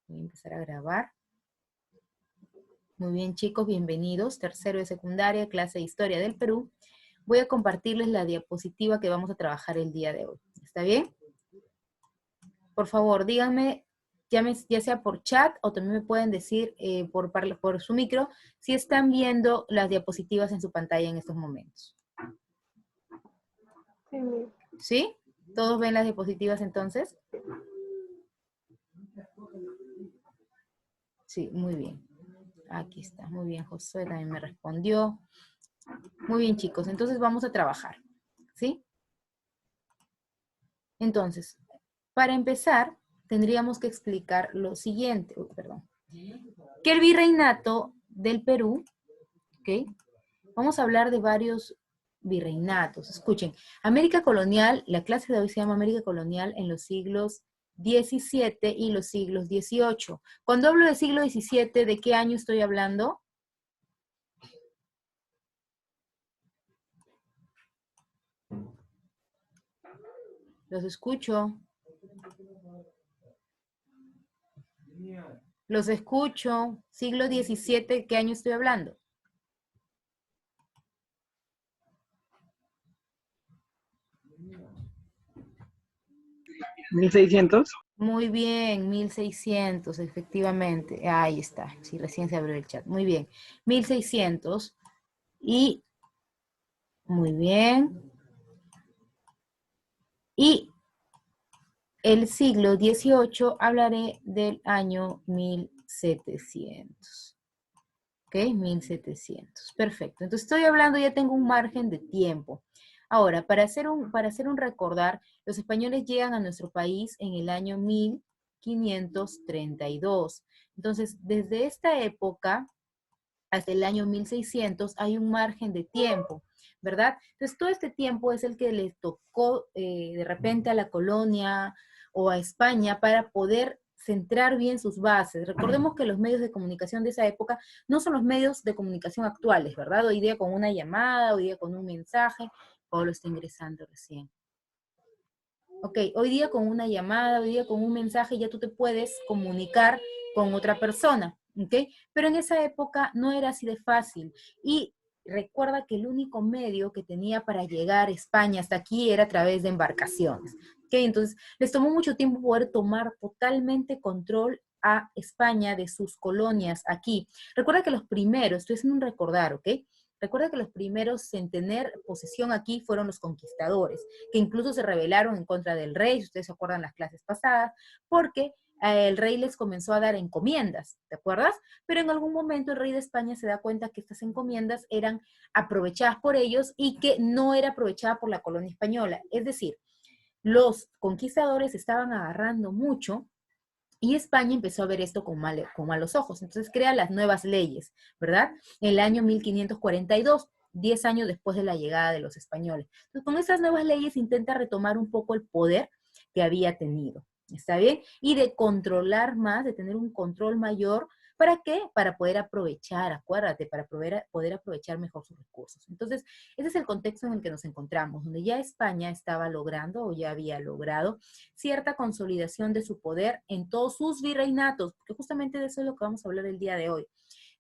Voy a empezar a grabar. Muy bien, chicos, bienvenidos. Tercero de secundaria, clase de Historia del Perú. Voy a compartirles la diapositiva que vamos a trabajar el día de hoy. ¿Está bien? Por favor, díganme, ya sea por chat o también me pueden decir por su micro, si están viendo las diapositivas en su pantalla en estos momentos. Sí. ¿Sí? ¿Todos ven las diapositivas entonces? Sí, muy bien. Aquí está, muy bien, Josué también me respondió. Muy bien, chicos, entonces vamos a trabajar, ¿sí? Entonces, para empezar, tendríamos que explicar lo siguiente, que el virreinato del Perú, ¿ok? Vamos a hablar de varios virreinatos. Escuchen, América colonial, la clase de hoy se llama América colonial en los siglos XVII y los siglos XVIII. Cuando hablo de siglo XVII, ¿de qué año estoy hablando? Los escucho. Los escucho. Siglo XVII, ¿qué año estoy hablando? ¿1600? Muy bien, 1600, efectivamente. Ahí está. Sí, recién se abrió el chat. Muy bien. 1600. Y, muy bien. Y el siglo XVIII hablaré del año 1700. ¿Ok? 1700. Perfecto. Entonces estoy hablando, ya tengo un margen de tiempo. Ahora, para hacer un recordar, los españoles llegan a nuestro país en el año 1532. Entonces, desde esta época hasta el año 1600 hay un margen de tiempo, ¿verdad? Entonces, todo este tiempo es el que le tocó de repente a la colonia o a España para poder centrar bien sus bases. Recordemos que los medios de comunicación de esa época no son los medios de comunicación actuales, ¿verdad? Hoy día con una llamada, hoy día con un mensaje, Pablo está ingresando recién. Ok, hoy día con una llamada, hoy día con un mensaje ya tú te puedes comunicar con otra persona, ¿ok? Pero en esa época no era así de fácil. Y recuerda que el único medio que tenía para llegar a España hasta aquí era a través de embarcaciones, ¿ok? Entonces les tomó mucho tiempo poder tomar totalmente control a España de sus colonias aquí. Recuerda que los primeros, estoy haciendo un recordar, ¿ok? Recuerda que los primeros en tener posesión aquí fueron los conquistadores, que incluso se rebelaron en contra del rey, si ustedes se acuerdan las clases pasadas, porque el rey les comenzó a dar encomiendas, ¿te acuerdas? Pero en algún momento el rey de España se da cuenta que estas encomiendas eran aprovechadas por ellos y que no era aprovechada por la colonia española. Es decir, los conquistadores estaban agarrando mucho y España empezó a ver esto con malos ojos. Entonces crea las nuevas leyes, ¿verdad? En el año 1542, 10 años después de la llegada de los españoles. Entonces con esas nuevas leyes intenta retomar un poco el poder que había tenido. ¿Está bien? Y de controlar más, de tener un control mayor. ¿Para qué? Para poder aprovechar, acuérdate, para poder aprovechar mejor sus recursos. Entonces, ese es el contexto en el que nos encontramos, donde ya España estaba logrando o ya había logrado cierta consolidación de su poder en todos sus virreinatos, porque justamente de eso es lo que vamos a hablar el día de hoy.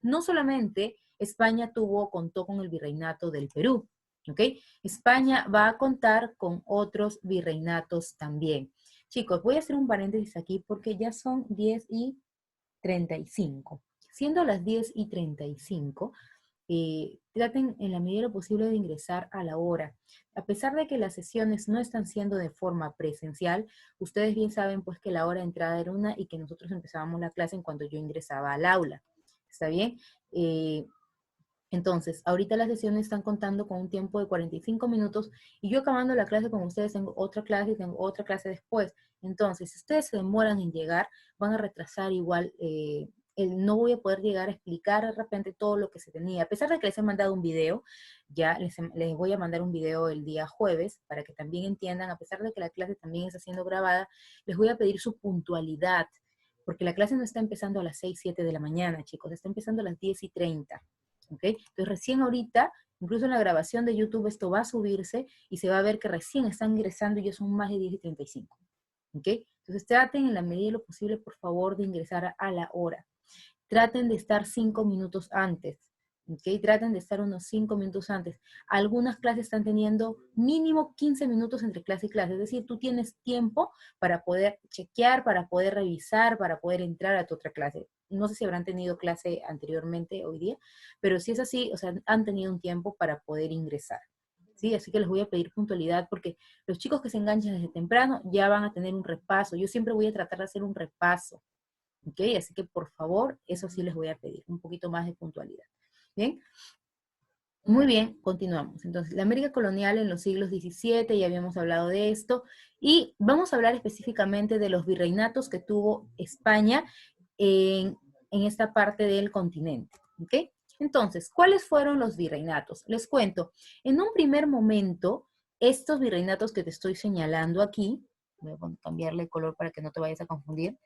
No solamente España contó con el virreinato del Perú, ¿ok? España va a contar con otros virreinatos también. Chicos, voy a hacer un paréntesis aquí porque ya son 10:35. Siendo las 10:35, traten en la medida de lo posible de ingresar a la hora. A pesar de que las sesiones no están siendo de forma presencial, ustedes bien saben pues que la hora de entrada era una y que nosotros empezábamos la clase en cuanto yo ingresaba al aula. ¿Está bien? Entonces, ahorita las sesiones están contando con un tiempo de 45 minutos y yo acabando la clase con ustedes tengo otra clase y tengo otra clase después. Entonces, si ustedes se demoran en llegar, van a retrasar igual, no voy a poder llegar a explicar de repente todo lo que se tenía. A pesar de que les he mandado un video, ya les voy a mandar un video el día jueves para que también entiendan, a pesar de que la clase también está siendo grabada, les voy a pedir su puntualidad, porque la clase no está empezando a las 6, 7 de la mañana, chicos, está empezando a las 10:30. ¿Ok? Entonces recién ahorita, incluso en la grabación de YouTube, esto va a subirse y se va a ver que recién están ingresando y ya son más de 10:35. ¿Ok? Entonces traten en la medida de lo posible, por favor, de ingresar a la hora. Traten de estar 5 minutos antes, ¿ok? Traten de estar unos 5 minutos antes. Algunas clases están teniendo mínimo 15 minutos entre clase y clase, es decir, tú tienes tiempo para poder chequear, para poder revisar, para poder entrar a tu otra clase. No sé si habrán tenido clase anteriormente hoy día, pero si es así, o sea, han tenido un tiempo para poder ingresar. ¿Sí? Así que les voy a pedir puntualidad porque los chicos que se enganchan desde temprano ya van a tener un repaso. Yo siempre voy a tratar de hacer un repaso. ¿Ok? Así que por favor, eso sí les voy a pedir, un poquito más de puntualidad. ¿Bien? Muy bien, continuamos. Entonces, la América colonial en los siglos XVII, ya habíamos hablado de esto, y vamos a hablar específicamente de los virreinatos que tuvo España en esta parte del continente. ¿Ok? Entonces, ¿cuáles fueron los virreinatos? Les cuento, en un primer momento, estos virreinatos que te estoy señalando aquí, voy a cambiarle el color para que no te vayas a confundir,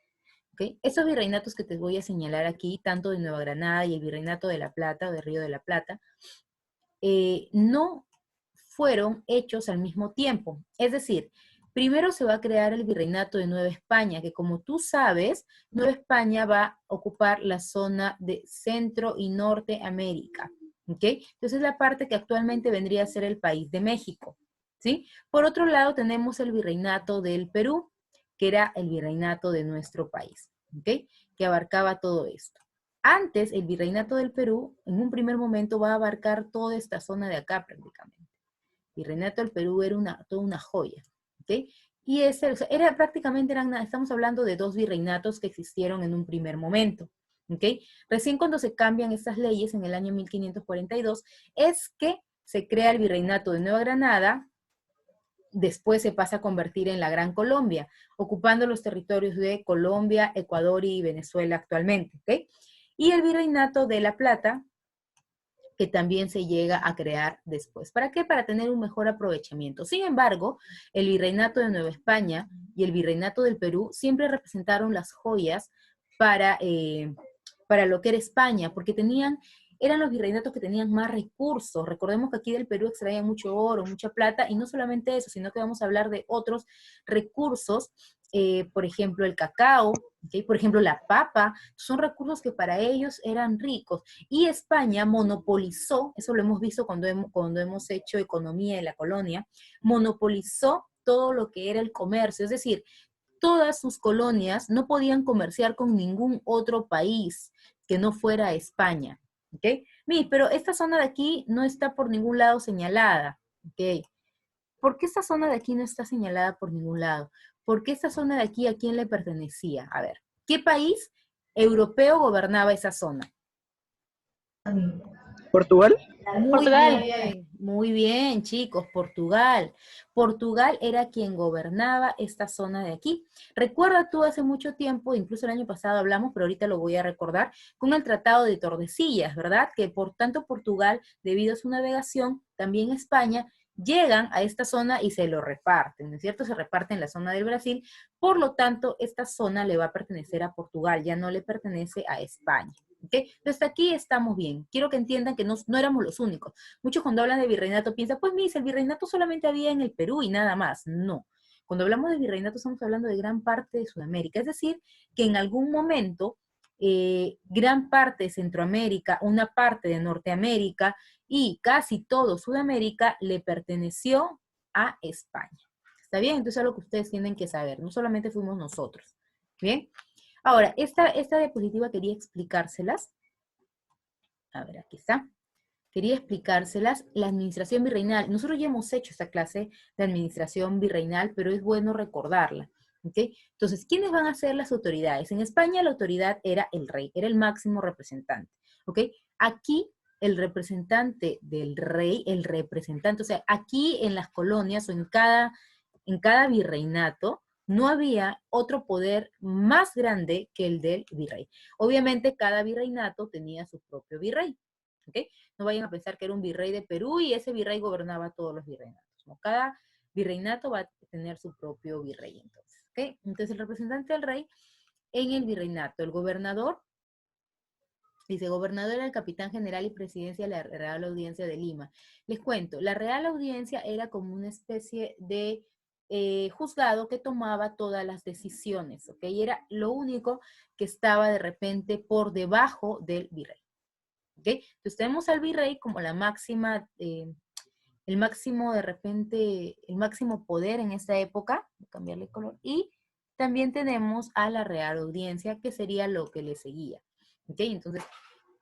¿ok? Estos virreinatos que te voy a señalar aquí, tanto de Nueva Granada y el Virreinato de La Plata o de Río de la Plata, no fueron hechos al mismo tiempo. Es decir, primero se va a crear el Virreinato de Nueva España, que como tú sabes, Nueva España va a ocupar la zona de Centro y Norte América. ¿Ok? Entonces es la parte que actualmente vendría a ser el país de México. ¿Sí? Por otro lado, tenemos el Virreinato del Perú, que era el virreinato de nuestro país. ¿Ok? Que abarcaba todo esto. Antes, el virreinato del Perú, en un primer momento, va a abarcar toda esta zona de acá prácticamente. El virreinato del Perú era toda una joya, ¿ok? Y ese, o sea, estamos hablando de dos virreinatos que existieron en un primer momento, ¿ok? Recién cuando se cambian estas leyes en el año 1542, es que se crea el virreinato de Nueva Granada, después se pasa a convertir en la Gran Colombia, ocupando los territorios de Colombia, Ecuador y Venezuela actualmente, ¿ok? Y el Virreinato de La Plata, que también se llega a crear después. ¿Para qué? Para tener un mejor aprovechamiento. Sin embargo, el Virreinato de Nueva España y el Virreinato del Perú siempre representaron las joyas para, para lo que era España, porque eran los virreinatos que tenían más recursos. Recordemos que aquí del Perú extraían mucho oro, mucha plata, y no solamente eso, sino que vamos a hablar de otros recursos, por ejemplo, el cacao, ¿okay? Por ejemplo, la papa, son recursos que para ellos eran ricos. Y España monopolizó, eso lo hemos visto cuando hemos hecho economía en la colonia, monopolizó todo lo que era el comercio, es decir, todas sus colonias no podían comerciar con ningún otro país que no fuera España. ¿Ok? Pero esta zona de aquí no está por ningún lado señalada. ¿Ok? ¿Por qué esta zona de aquí no está señalada por ningún lado? Porque esta zona de aquí, ¿a quién le pertenecía? A ver, ¿qué país europeo gobernaba esa zona? ¿Portugal? Portugal. Muy bien, chicos, Portugal. Portugal era quien gobernaba esta zona de aquí. Recuerda tú hace mucho tiempo, incluso el año pasado hablamos, pero ahorita lo voy a recordar, con el Tratado de Tordesillas, ¿verdad? Que por tanto Portugal, debido a su navegación, también España, llegan a esta zona y se lo reparten, ¿no es cierto? Se reparten la zona del Brasil, por lo tanto, esta zona le va a pertenecer a Portugal, ya no le pertenece a España. ¿Okay? Entonces aquí estamos bien. Quiero que entiendan que no éramos los únicos. Muchos cuando hablan de virreinato piensan, pues mira, el virreinato solamente había en el Perú y nada más. No. Cuando hablamos de virreinato estamos hablando de gran parte de Sudamérica. Es decir, que en algún momento gran parte de Centroamérica, una parte de Norteamérica y casi todo Sudamérica le perteneció a España. ¿Está bien? Entonces es algo que ustedes tienen que saber. No solamente fuimos nosotros. ¿Bien? Ahora, esta diapositiva quería explicárselas. A ver, aquí está. Quería explicárselas la administración virreinal. Nosotros ya hemos hecho esta clase de administración virreinal, pero es bueno recordarla. ¿Ok? Entonces, ¿quiénes van a ser las autoridades? En España la autoridad era el rey, era el máximo representante. ¿Ok? Aquí el representante del rey, el representante, o sea, aquí en las colonias o en cada virreinato, no había otro poder más grande que el del virrey. Obviamente, cada virreinato tenía su propio virrey. ¿Ok? No vayan a pensar que era un virrey de Perú y ese virrey gobernaba todos los virreinatos. ¿No? Cada virreinato va a tener su propio virrey, entonces. ¿Ok? Entonces, el representante del rey en el virreinato, el gobernador, dice, gobernador era el capitán general y presidencia de la Real Audiencia de Lima. Les cuento, la Real Audiencia era como una especie de juzgado que tomaba todas las decisiones, ¿ok? Y era lo único que estaba de repente por debajo del virrey, ¿ok? Entonces tenemos al virrey como la máxima, el máximo de repente, el máximo poder en esta época, voy a cambiarle color, y también tenemos a la Real Audiencia, que sería lo que le seguía, ¿ok? Entonces,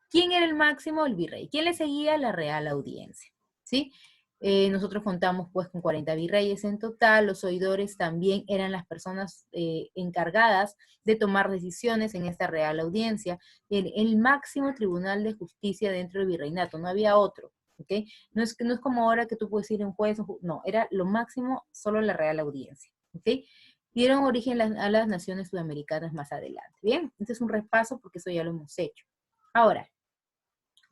¿quién era el máximo? El virrey. ¿Quién le seguía? La Real Audiencia, ¿sí? Nosotros contamos pues con 40 virreyes en total, los oidores también eran las personas encargadas de tomar decisiones en esta Real Audiencia, el máximo tribunal de justicia dentro del virreinato, no había otro, ¿ok? No es como ahora que tú puedes ir a un juez, no, era lo máximo solo la Real Audiencia, ¿ok? Dieron origen a las naciones sudamericanas más adelante, ¿bien? Este es un repaso porque eso ya lo hemos hecho. Ahora,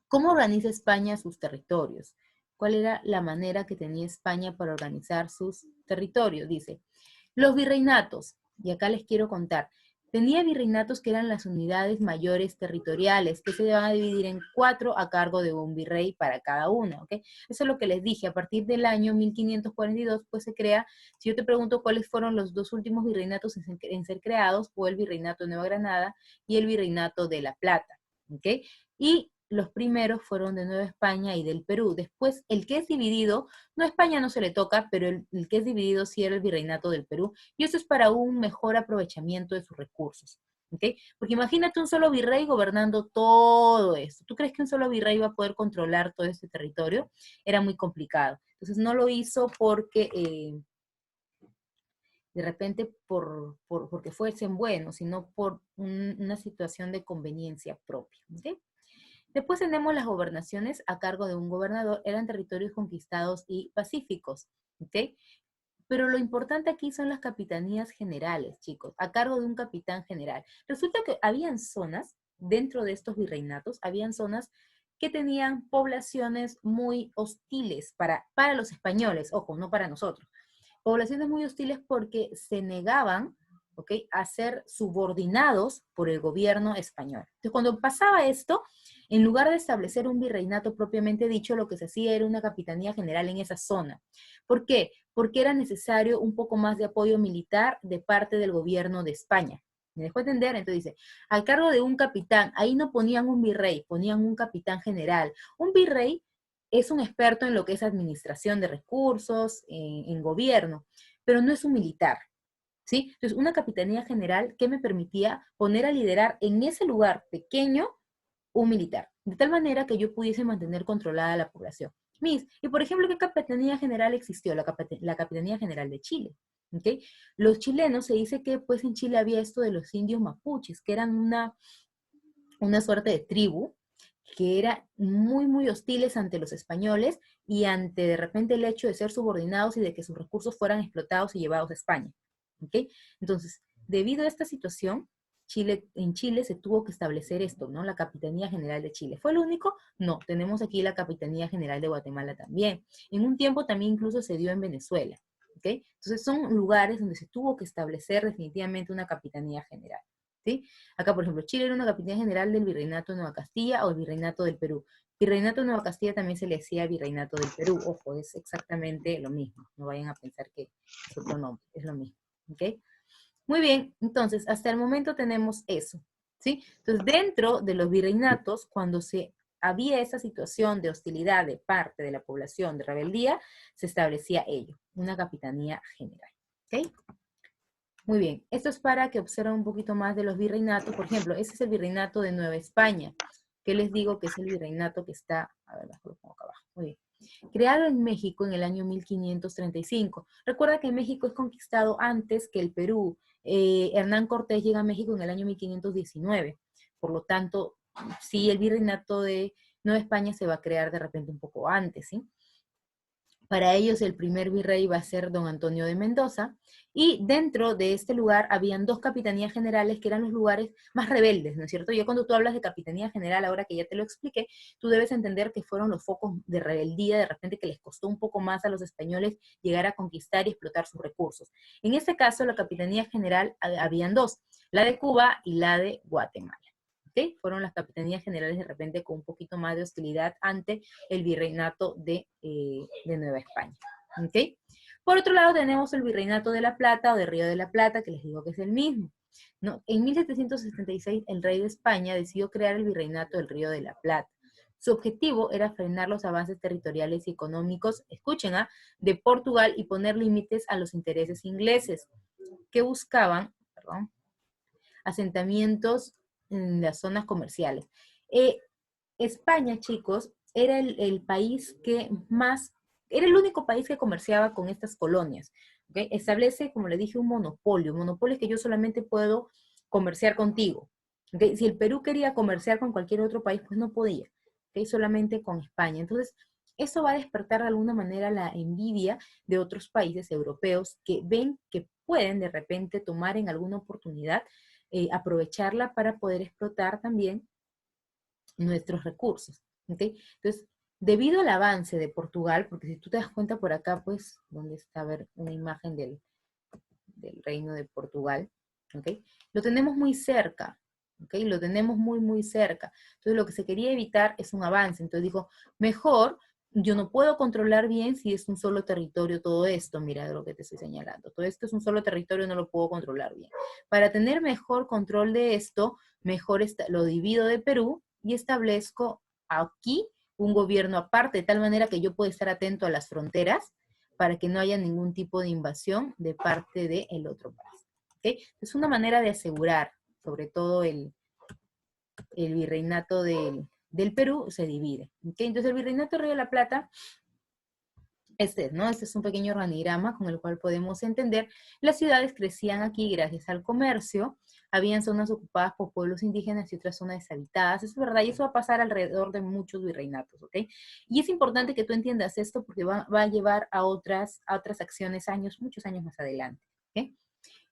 ¿cómo organiza España sus territorios? ¿Cuál era la manera que tenía España para organizar sus territorios? Dice, los virreinatos, y acá les quiero contar, tenía virreinatos que eran las unidades mayores territoriales, que se van a dividir en 4 a cargo de un virrey para cada una, ¿ok? Eso es lo que les dije, a partir del año 1542, pues se crea, si yo te pregunto cuáles fueron los 2 últimos virreinatos en ser creados, fue el virreinato de Nueva Granada y el virreinato de La Plata, ¿ok? Y los primeros fueron de Nueva España y del Perú. Después, el que es dividido, no a España no se le toca, pero el que es dividido sí era el virreinato del Perú. Y eso es para un mejor aprovechamiento de sus recursos. ¿Ok? Porque imagínate un solo virrey gobernando todo esto. ¿Tú crees que un solo virrey va a poder controlar todo este territorio? Era muy complicado. Entonces no lo hizo porque de repente porque fuesen buenos, sino por una situación de conveniencia propia. ¿Ok? Después tenemos las gobernaciones a cargo de un gobernador, eran territorios conquistados y pacíficos, ¿ok? Pero lo importante aquí son las capitanías generales, chicos, a cargo de un capitán general. Resulta que habían zonas dentro de estos virreinatos, habían zonas que tenían poblaciones muy hostiles para los españoles, ojo, no para nosotros. Poblaciones muy hostiles porque se negaban, ¿ok?, a ser subordinados por el gobierno español. Entonces, cuando pasaba esto, en lugar de establecer un virreinato propiamente dicho, lo que se hacía era una capitanía general en esa zona. ¿Por qué? Porque era necesario un poco más de apoyo militar de parte del gobierno de España. ¿Me dejó entender? Entonces dice, al cargo de un capitán, ahí no ponían un virrey, ponían un capitán general. Un virrey es un experto en lo que es administración de recursos, en gobierno, pero no es un militar, ¿sí? Entonces, una capitanía general que me permitía poner a liderar en ese lugar pequeño un militar, de tal manera que yo pudiese mantener controlada la población. Y por ejemplo, ¿qué capitanía general existió? La Capitanía General de Chile. ¿Okay? Los chilenos, se dice que pues en Chile había esto de los indios mapuches, que eran una suerte de tribu, que eran muy, muy hostiles ante los españoles y ante de repente el hecho de ser subordinados y de que sus recursos fueran explotados y llevados a España. ¿Okay? Entonces, debido a esta situación, en Chile se tuvo que establecer esto, ¿no? La Capitanía General de Chile. ¿Fue lo único? No, tenemos aquí la Capitanía General de Guatemala también. En un tiempo también incluso se dio en Venezuela. ¿Okay? Entonces son lugares donde se tuvo que establecer definitivamente una Capitanía General. ¿Sí? Acá, por ejemplo, Chile era una capitanía general del Virreinato de Nueva Castilla o el Virreinato del Perú. Virreinato de Nueva Castilla también se le decía Virreinato del Perú. Ojo, es exactamente lo mismo. No vayan a pensar que es otro nombre, es lo mismo. ¿Ok? Muy bien, entonces, hasta el momento tenemos eso. ¿Sí? Entonces, dentro de los virreinatos, cuando se había esa situación de hostilidad de parte de la población, de rebeldía, se establecía ello, una capitanía general. ¿Ok? Muy bien, esto es para que observen un poquito más de los virreinatos. Por ejemplo, ese es el virreinato de Nueva España, que les digo que es el virreinato que está, a ver, lo pongo acá abajo. Muy bien. Creado en México en el año 1535. Recuerda que México es conquistado antes que el Perú. Hernán Cortés llega a México en el año 1519. Por lo tanto, sí, el virreinato de Nueva España se va a crear de repente un poco antes, ¿sí? Para ellos el primer virrey va a ser don Antonio de Mendoza, y dentro de este lugar habían 2 capitanías generales que eran los lugares más rebeldes, ¿no es cierto? Ya cuando tú hablas de capitanía general, ahora que ya te lo expliqué, tú debes entender que fueron los focos de rebeldía, de repente que les costó un poco más a los españoles llegar a conquistar y explotar sus recursos. En este caso, la capitanía general, habían 2, la de Cuba y la de Guatemala. ¿Okay? Fueron las capitanías generales de repente con un poquito más de hostilidad ante el virreinato de Nueva España. ¿Okay? Por otro lado tenemos el Virreinato de la Plata o de Río de la Plata, que les digo que es el mismo, ¿no? En 1776 el rey de España decidió crear el Virreinato del Río de la Plata. Su objetivo era frenar los avances territoriales y económicos, escuchen, de Portugal y poner límites a los intereses ingleses que buscaban, perdón, asentamientos en las zonas comerciales. España, chicos, era el país que más, era el único país que comerciaba con estas colonias. ¿Okay? Establece, como le dije, un monopolio. Monopolio es que yo solamente puedo comerciar contigo. ¿Okay? Si el Perú quería comerciar con cualquier otro país, pues no podía. ¿Okay? Solamente con España. Entonces, eso va a despertar de alguna manera la envidia de otros países europeos que ven que pueden de repente tomar en alguna oportunidad, aprovecharla para poder explotar también nuestros recursos. ¿Okay? Entonces, debido al avance de Portugal, porque si tú te das cuenta por acá, pues, donde está a ver una imagen del reino de Portugal, ¿okay? Lo tenemos muy cerca, ¿okay? Lo tenemos muy, muy cerca. Entonces, lo que se quería evitar es un avance. Entonces dijo, mejor, yo no puedo controlar bien si es un solo territorio todo esto, mira lo que te estoy señalando. Todo esto es un solo territorio, no lo puedo controlar bien. Para tener mejor control de esto, mejor lo divido de Perú y establezco aquí un gobierno aparte, de tal manera que yo pueda estar atento a las fronteras para que no haya ningún tipo de invasión de parte del otro país. ¿Okay? Es una manera de asegurar, sobre todo el virreinato del Perú se divide. ¿Okay? Entonces el virreinato de Río de la Plata, ¿no? Este es un pequeño organigrama con el cual podemos entender, las ciudades crecían aquí gracias al comercio, habían zonas ocupadas por pueblos indígenas y otras zonas deshabitadas, eso es verdad, y eso va a pasar alrededor de muchos virreinatos, ¿ok? Y es importante que tú entiendas esto porque va a llevar a otras acciones muchos años más adelante, ¿ok?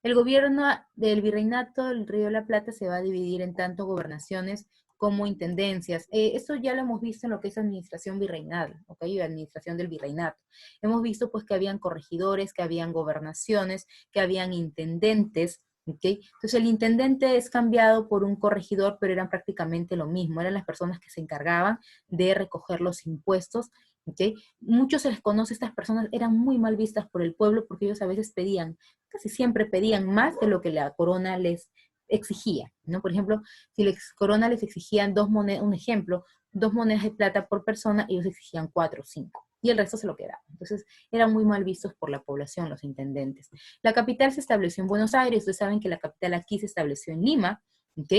El gobierno del virreinato del Río de la Plata se va a dividir en tanto gobernaciones como intendencias. Esto ya lo hemos visto en lo que es administración virreinal, ¿ok? Administración del virreinato. Hemos visto pues que habían corregidores, que habían gobernaciones, que habían intendentes, ¿ok? Entonces el intendente es cambiado por un corregidor, pero eran prácticamente lo mismo, eran las personas que se encargaban de recoger los impuestos, ¿ok? Muchos se les conoce, estas personas eran muy mal vistas por el pueblo porque ellos a veces pedían, casi siempre pedían más de lo que la corona les exigía, ¿no? Por ejemplo, si la corona les exigían un ejemplo, 2 monedas de plata por persona, ellos exigían 4 o 5, y el resto se lo quedaban. Entonces, eran muy mal vistos por la población, los intendentes. La capital se estableció en Buenos Aires, ustedes saben que la capital aquí se estableció en Lima, ¿ok?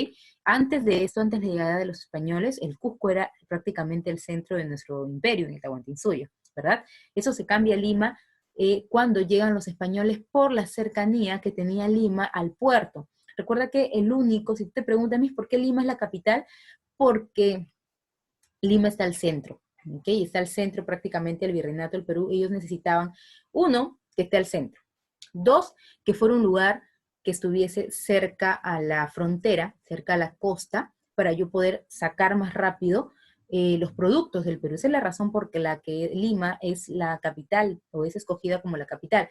Antes de esto, antes de la llegada de los españoles, el Cusco era prácticamente el centro de nuestro imperio, en el Tahuantinsuyo, ¿verdad? Eso se cambia a Lima cuando llegan los españoles por la cercanía que tenía Lima al puerto. Recuerda que el único, si te preguntas, ¿por qué Lima es la capital? Porque Lima está al centro, ¿ok? Está al centro prácticamente del virreinato del Perú. Ellos necesitaban, uno, que esté al centro. Dos, que fuera un lugar que estuviese cerca a la frontera, cerca a la costa, para yo poder sacar más rápido los productos del Perú. Esa es la razón por la que Lima es la capital, o es escogida como la capital.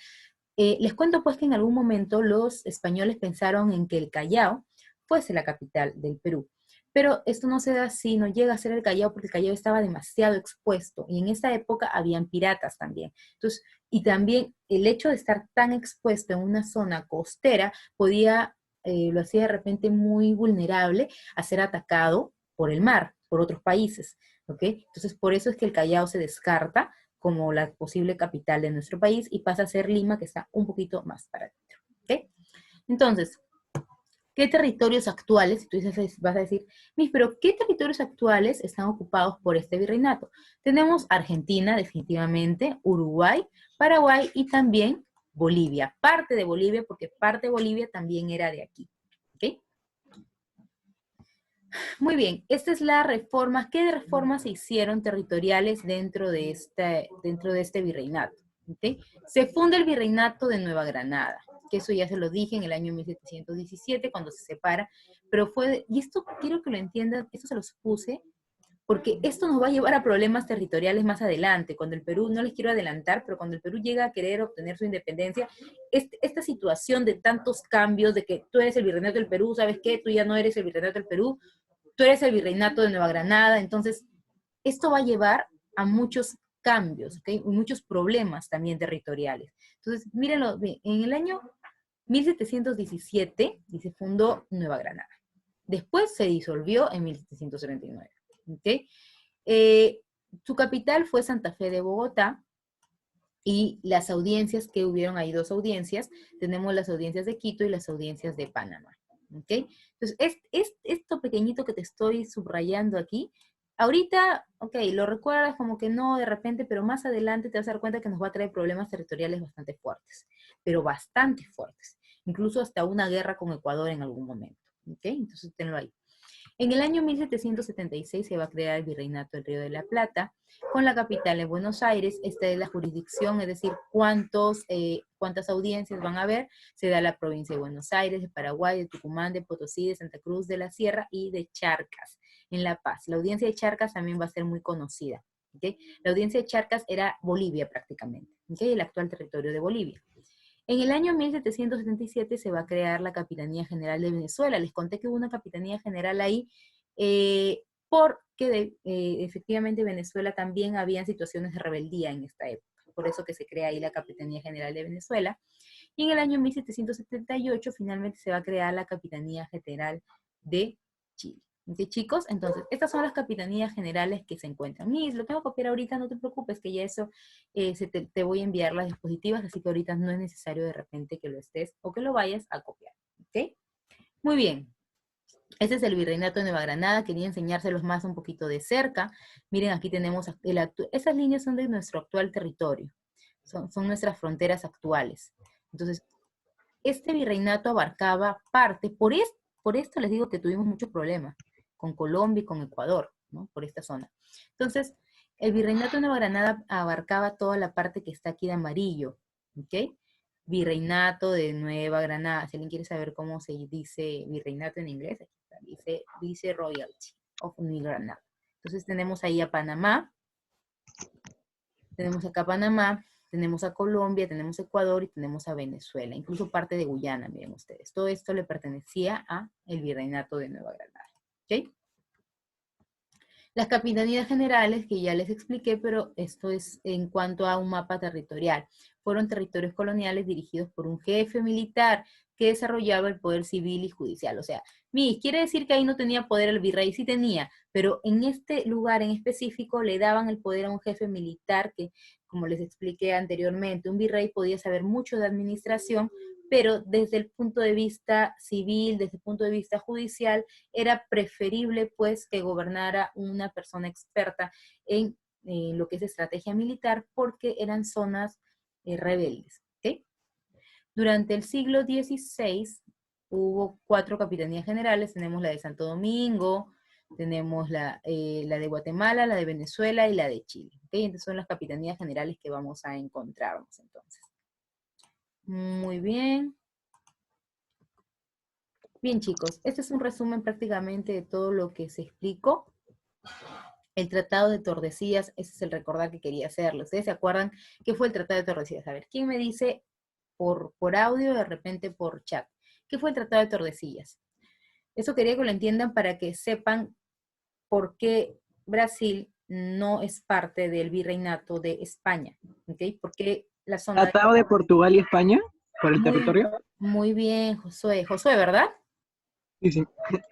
Les cuento pues que en algún momento los españoles pensaron en que el Callao fuese la capital del Perú. Pero esto no se da así, no llega a ser el Callao porque el Callao estaba demasiado expuesto y en esa época habían piratas también. Entonces, y también el hecho de estar tan expuesto en una zona costera lo hacía de repente muy vulnerable a ser atacado por el mar, por otros países. ¿Ok? Entonces, por eso es que el Callao se descarta como la posible capital de nuestro país y pasa a ser Lima, que está un poquito más para adentro. ¿Okay? Entonces, ¿qué territorios actuales? Tú vas a decir, pero ¿qué territorios actuales están ocupados por este virreinato? Tenemos Argentina, definitivamente, Uruguay, Paraguay y también Bolivia. Parte de Bolivia, porque parte de Bolivia también era de aquí. ¿Ok? Muy bien, esta es la reforma. ¿Qué reformas se hicieron territoriales dentro de este virreinato? ¿Okay? Se funda el virreinato de Nueva Granada, que eso ya se lo dije en el año 1717 cuando se separa, pero y esto quiero que lo entiendan, esto se los puse, porque esto nos va a llevar a problemas territoriales más adelante, cuando el Perú, no les quiero adelantar, pero cuando el Perú llega a querer obtener su independencia, esta situación de tantos cambios, de que tú eres el virreinato del Perú, ¿sabes qué? Tú ya no eres el virreinato del Perú, tú eres el virreinato de Nueva Granada, entonces esto va a llevar a muchos cambios, ¿ok? Y muchos problemas también territoriales. Entonces, mírenlo, en el año 1717 se fundó Nueva Granada. Después se disolvió en 1739, ¿ok? Su capital fue Santa Fe de Bogotá, y las audiencias que hubieron, hay dos audiencias, tenemos las audiencias de Quito y las audiencias de Panamá, ¿ok? Entonces, esto pequeñito que te estoy subrayando aquí, ahorita, ok, lo recuerdas como que no de repente, pero más adelante te vas a dar cuenta que nos va a traer problemas territoriales bastante fuertes, pero bastante fuertes, incluso hasta una guerra con Ecuador en algún momento, ¿ok? Entonces, tenlo ahí. En el año 1776 se va a crear el Virreinato del Río de la Plata, con la capital en Buenos Aires. Esta es la jurisdicción, es decir, cuántas audiencias van a haber. Se da la provincia de Buenos Aires, de Paraguay, de Tucumán, de Potosí, de Santa Cruz de la Sierra y de Charcas, en La Paz. La audiencia de Charcas también va a ser muy conocida, ¿okay? La audiencia de Charcas era Bolivia prácticamente, ¿okay? El actual territorio de Bolivia. En el año 1777 se va a crear la Capitanía General de Venezuela. Les conté que hubo una Capitanía General ahí porque efectivamente Venezuela también había situaciones de rebeldía en esta época. Por eso que se crea ahí la Capitanía General de Venezuela. Y en el año 1778 finalmente se va a crear la Capitanía General de Chile. ¿Ok, chicos? Entonces, estas son las capitanías generales que se encuentran. Mis, lo tengo que copiar ahorita, no te preocupes, que ya eso te voy a enviar las diapositivas, así que ahorita no es necesario de repente que lo estés o que lo vayas a copiar. ¿Ok? Muy bien. Este es el Virreinato de Nueva Granada. Quería enseñárselos más un poquito de cerca. Miren, aquí tenemos, esas líneas son de nuestro actual territorio. Son nuestras fronteras actuales. Entonces, este virreinato abarcaba parte, por esto les digo que tuvimos muchos problemas con Colombia y con Ecuador, ¿no? Por esta zona. Entonces, el virreinato de Nueva Granada abarcaba toda la parte que está aquí de amarillo, ¿ok? Virreinato de Nueva Granada. Si alguien quiere saber cómo se dice virreinato en inglés, aquí está, dice Viceroyalty of New Granada. Entonces tenemos ahí a Panamá, tenemos acá Panamá, tenemos a Colombia, tenemos a Ecuador y tenemos a Venezuela, incluso parte de Guyana, miren ustedes. Todo esto le pertenecía a el Virreinato de Nueva Granada. ¿Ok? Las capitanías generales, que ya les expliqué, pero esto es en cuanto a un mapa territorial. Fueron territorios coloniales dirigidos por un jefe militar que desarrollaba el poder civil y judicial. O sea, quiere decir que ahí no tenía poder el virrey, sí tenía, pero en este lugar en específico le daban el poder a un jefe militar que, como les expliqué anteriormente, un virrey podía saber mucho de administración, pero desde el punto de vista civil, desde el punto de vista judicial, era preferible pues que gobernara una persona experta en lo que es estrategia militar porque eran zonas rebeldes. ¿Okay? Durante el siglo XVI hubo 4 capitanías generales, tenemos la de Santo Domingo, tenemos la de Guatemala, la de Venezuela y la de Chile. ¿Okay? Entonces son las capitanías generales que vamos a encontrarnos entonces. Muy bien. Bien, chicos, este es un resumen prácticamente de todo lo que se explicó. El Tratado de Tordesillas, ese es el recordar que quería hacerlo. ¿Ustedes se acuerdan qué fue el Tratado de Tordesillas? A ver, ¿quién me dice por audio, de repente por chat? ¿Qué fue el Tratado de Tordesillas? Eso quería que lo entiendan para que sepan por qué Brasil no es parte del virreinato de España. ¿Ok? Porque la zona de... ¿Tratado de Portugal y España por el Muy, territorio? muy bien, Josué. Josué, ¿verdad? Sí, sí.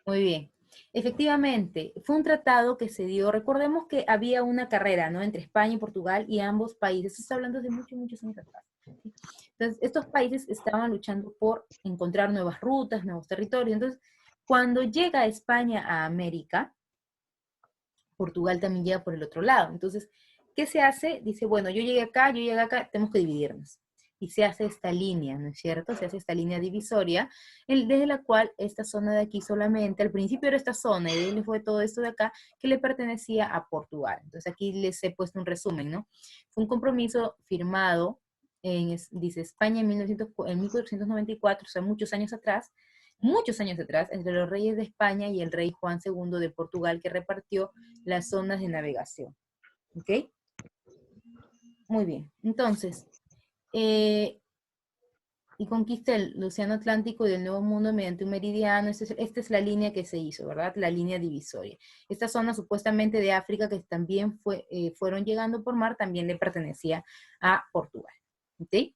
Muy bien. Efectivamente, fue un tratado que se dio, recordemos que había una carrera, ¿no? Entre España y Portugal y ambos países, esto está hablando de muchos, muchos años atrás. ¿Sí? Entonces, estos países estaban luchando por encontrar nuevas rutas, nuevos territorios. Entonces, cuando llega España a América, Portugal también llega por el otro lado. Entonces, ¿qué se hace? Dice, bueno, yo llegué acá, tenemos que dividirnos. Y se hace esta línea, ¿no es cierto? Se hace esta línea divisoria, desde la cual esta zona de aquí solamente, al principio era esta zona, y de ahí fue todo esto de acá, que le pertenecía a Portugal. Entonces aquí les he puesto un resumen, ¿no? Fue un compromiso firmado, dice España en 1494, o sea, muchos años atrás, entre los reyes de España y el rey Juan II de Portugal, que repartió las zonas de navegación. ¿Ok? Muy bien. Entonces, y conquista el Océano Atlántico y el Nuevo Mundo mediante un meridiano. Esta es la línea que se hizo, ¿verdad? La línea divisoria. Esta zona supuestamente de África que también fueron llegando por mar, también le pertenecía a Portugal. ¿Ok?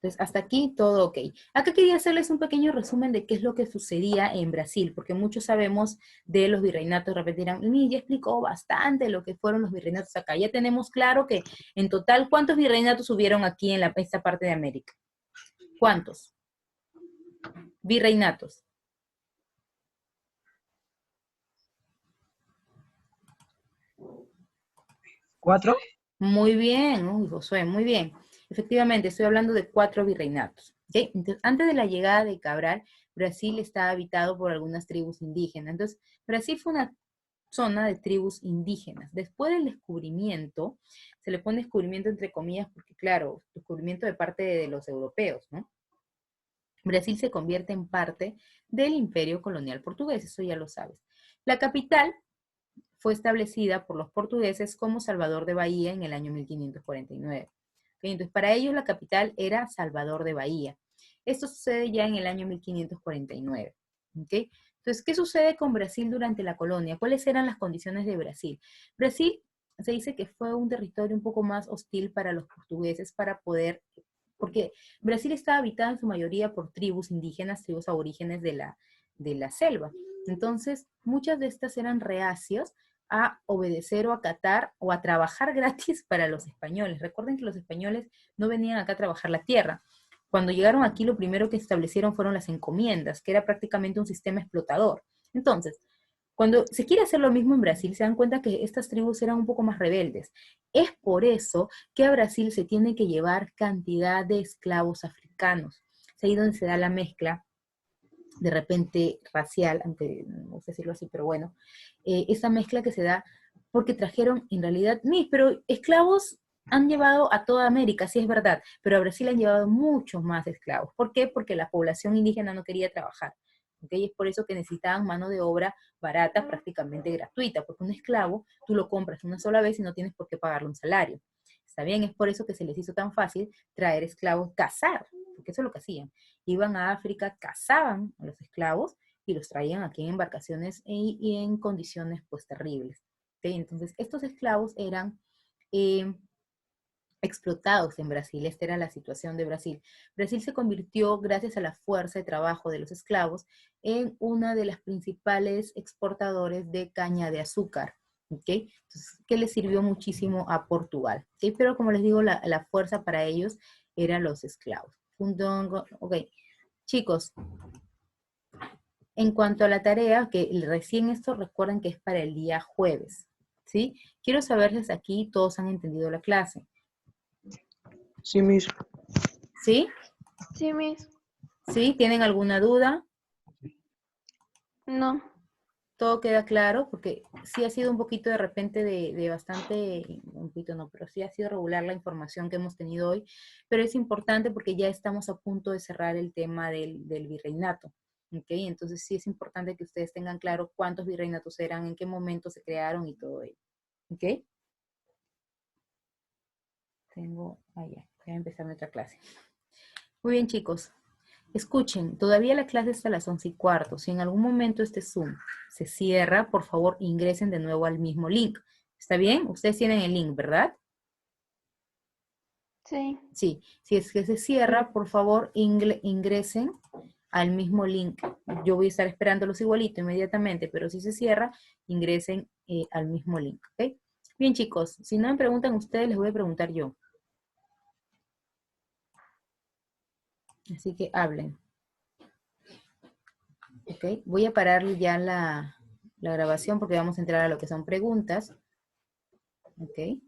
Entonces, hasta aquí todo ok. Acá quería hacerles un pequeño resumen de qué es lo que sucedía en Brasil, porque muchos sabemos de los virreinatos, repetirán, y ya explicó bastante lo que fueron los virreinatos acá. Ya tenemos claro que en total, ¿cuántos virreinatos hubieron aquí en esta parte de América? ¿Cuántos? Virreinatos. ¿4? Muy bien, uy, Josué, muy bien. Efectivamente, estoy hablando de 4 virreinatos. ¿Okay? Entonces, antes de la llegada de Cabral, Brasil estaba habitado por algunas tribus indígenas. Entonces, Brasil fue una zona de tribus indígenas. Después del descubrimiento, se le pone descubrimiento entre comillas, porque claro, descubrimiento de parte de los europeos, ¿no? Brasil se convierte en parte del imperio colonial portugués, eso ya lo sabes. La capital fue establecida por los portugueses como Salvador de Bahía en el año 1549. ¿Okay? Entonces, para ellos la capital era Salvador de Bahía. Esto sucede ya en el año 1549. ¿Okay? Entonces, ¿qué sucede con Brasil durante la colonia? ¿Cuáles eran las condiciones de Brasil? Brasil se dice que fue un territorio un poco más hostil para los portugueses para poder, porque Brasil estaba habitado en su mayoría por tribus indígenas, tribus aborígenes de la selva. Entonces, muchas de estas eran reacios a obedecer o acatar o a trabajar gratis para los españoles. Recuerden que los españoles no venían acá a trabajar la tierra. Cuando llegaron aquí, lo primero que establecieron fueron las encomiendas, que era prácticamente un sistema explotador. Entonces, cuando se quiere hacer lo mismo en Brasil, se dan cuenta que estas tribus eran un poco más rebeldes. Es por eso que a Brasil se tiene que llevar cantidad de esclavos africanos. Es ahí donde se da la mezcla de repente racial, aunque no sé decirlo así, pero bueno, esa mezcla que se da porque trajeron en realidad, pero esclavos han llevado a toda América, sí es verdad, pero a Brasil han llevado muchos más esclavos. ¿Por qué? Porque la población indígena no quería trabajar. ¿Okay? Es por eso que necesitaban mano de obra barata, prácticamente gratuita, porque un esclavo tú lo compras una sola vez y no tienes por qué pagarle un salario. ¿Está bien? Es por eso que se les hizo tan fácil traer esclavos, cazar, porque eso es lo que hacían. Iban a África, cazaban a los esclavos y los traían aquí en embarcaciones y en condiciones pues terribles. ¿Okay? Entonces, estos esclavos eran explotados en Brasil. Esta era la situación de Brasil. Brasil se convirtió, gracias a la fuerza de trabajo de los esclavos, en una de las principales exportadores de caña de azúcar. ¿Okay? Entonces, que les sirvió muchísimo a Portugal. ¿Okay? Pero como les digo, la fuerza para ellos eran los esclavos. Ok, chicos, en cuanto a la tarea, que recién esto recuerden que es para el día jueves, ¿sí? Quiero saber si aquí todos han entendido la clase. Sí, Miss. ¿Sí? Sí, Miss. ¿Sí? ¿Tienen alguna duda? No. Todo queda claro, porque sí ha sido un poquito de repente de bastante, un poquito no, pero sí ha sido regular la información que hemos tenido hoy, pero es importante porque ya estamos a punto de cerrar el tema del virreinato, ¿ok? Entonces sí es importante que ustedes tengan claro cuántos virreinatos eran, en qué momento se crearon y todo ello, ¿ok? Ya, voy a empezar nuestra clase. Muy bien, chicos. Escuchen, todavía la clase está a las 11:15. Si en algún momento este Zoom se cierra, por favor ingresen de nuevo al mismo link. ¿Está bien? Ustedes tienen el link, ¿verdad? Sí. Sí. Si es que se cierra, por favor ingresen al mismo link. Yo voy a estar esperándolos igualito inmediatamente, pero si se cierra, ingresen al mismo link. ¿Ok? Bien, chicos, si no me preguntan ustedes, les voy a preguntar yo. Así que hablen. Ok, voy a parar ya la grabación porque vamos a entrar a lo que son preguntas. Ok.